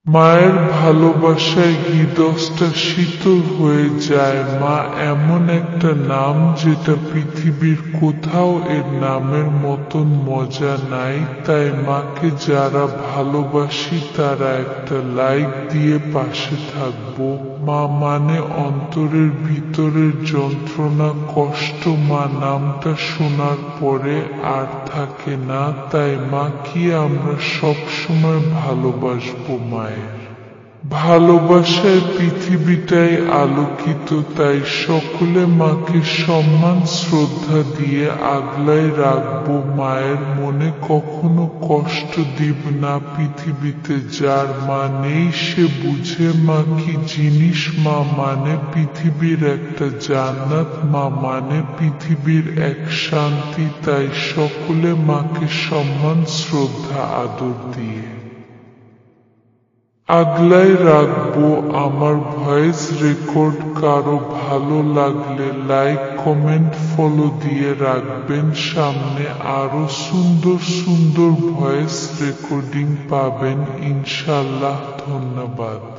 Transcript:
মায়ের ভালোবাসায় হৃদয়টা শীতল হয়ে যায়। মা এমন একটা নাম যেটা পৃথিবীর কোথাও এর নামের মতন মজা নাই। তাই মাকে যারা ভালোবাসি তারা একটা লাইক দিয়ে পাশে থাকবো। মা মানে অন্তরের ভিতরের যন্ত্রণা, কষ্ট। মা নামটা শোনার পরে আর থাকে না। তাই মাকে আমরা সবসময় ভালোবাসবো। মায়ের ভালোবাসায় পৃথিবীটাই আলোকিত। তাই সকলে মাকে সম্মান শ্রদ্ধা দিয়ে আগলায় রাখবো। মায়ের মনে কখনো কষ্ট দিব না। পৃথিবীতে যার মা নেই সে বুঝে মা কি জিনিস। মা মানে পৃথিবীর একটা জান্নাত। মা মানে পৃথিবীর এক শান্তি। তাই সকলে মাকে সম্মান শ্রদ্ধা আদর দিয়ে আগলায় রাখবো। আমার ভয়েস রেকর্ড কারো ভালো লাগলে লাইক কমেন্ট ফলো দিয়ে রাখবেন। সামনে আরো সুন্দর সুন্দর ভয়েস রেকর্ডিং পাবেন ইনশাল্লাহ। ধন্যবাদ।